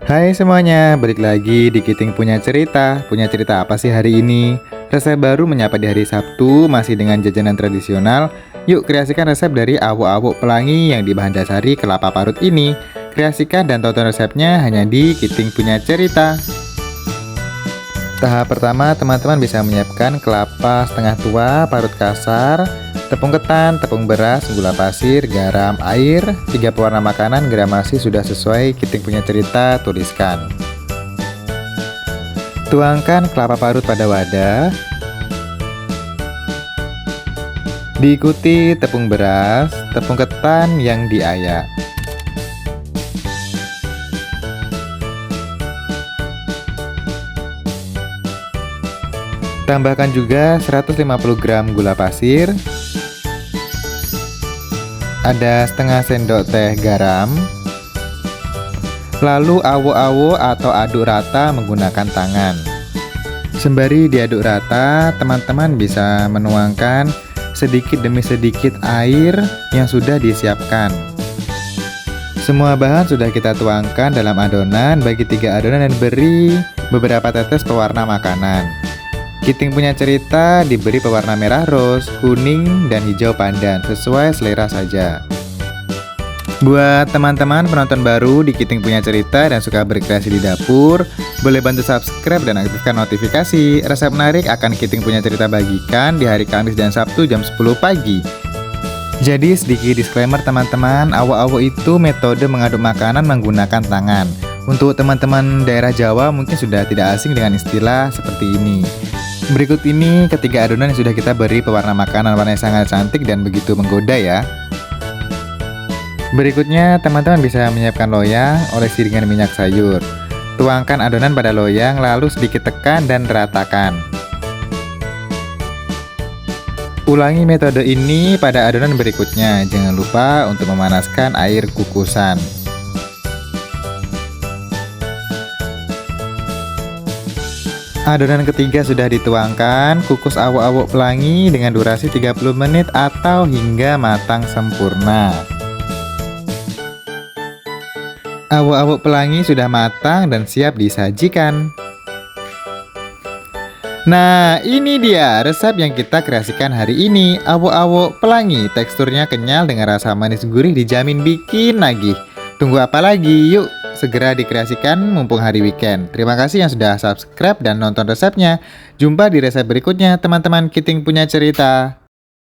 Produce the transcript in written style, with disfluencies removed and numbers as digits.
Hai semuanya, balik lagi di Kiting Punya Cerita. Punya cerita apa sih hari ini? Resep baru menyapa di hari Sabtu, masih dengan jajanan tradisional. Yuk kreasikan resep dari awok-awok pelangi yang dibahan dasari kelapa parut ini. Kreasikan dan tonton resepnya hanya di Kiting Punya Cerita. Tahap pertama, teman-teman bisa menyiapkan kelapa setengah tua, parut kasar, tepung ketan, tepung beras, gula pasir, garam, air, 3 pewarna makanan, gramasi sudah sesuai Kiting Punya Cerita, tuliskan. Tuangkan kelapa parut pada wadah. Diikuti tepung beras, tepung ketan yang diayak. Tambahkan juga 150 gram gula pasir, ada setengah sendok teh garam, lalu awok-awok atau aduk rata menggunakan tangan. Sembari diaduk rata, teman-teman bisa menuangkan sedikit demi sedikit air yang sudah disiapkan. Semua bahan sudah kita tuangkan dalam adonan, bagi 3 adonan dan beri beberapa tetes pewarna makanan. Kiting Punya Cerita diberi pewarna merah rose, kuning, dan hijau pandan sesuai selera saja. Buat teman-teman penonton baru di Kiting Punya Cerita dan suka berkreasi di dapur, boleh bantu subscribe dan aktifkan notifikasi. Resep menarik akan Kiting Punya Cerita bagikan di hari Kamis dan Sabtu jam 10 pagi. Jadi sedikit disclaimer teman-teman, awok-awok itu metode mengaduk makanan menggunakan tangan. Untuk teman-teman daerah Jawa mungkin sudah tidak asing dengan istilah seperti ini. Berikut ini ketiga adonan yang sudah kita beri pewarna makanan warna yang sangat cantik dan begitu menggoda ya. Berikutnya teman-teman bisa menyiapkan loyang, olesi dengan minyak sayur. Tuangkan adonan pada loyang lalu sedikit tekan dan ratakan. Ulangi metode ini pada adonan berikutnya. Jangan lupa untuk memanaskan air kukusan. Adonan ketiga sudah dituangkan, kukus awok-awok pelangi dengan durasi 30 menit atau hingga matang sempurna. Awok-awok pelangi sudah matang dan siap disajikan. Nah, ini dia resep yang kita kreasikan hari ini, awok-awok pelangi. Teksturnya kenyal dengan rasa manis gurih, dijamin bikin nagih. Tunggu apa lagi? Yuk segera dikreasikan mumpung hari weekend. Terima kasih yang sudah subscribe dan nonton resepnya. Jumpa di resep berikutnya teman-teman Kiting Punya Cerita.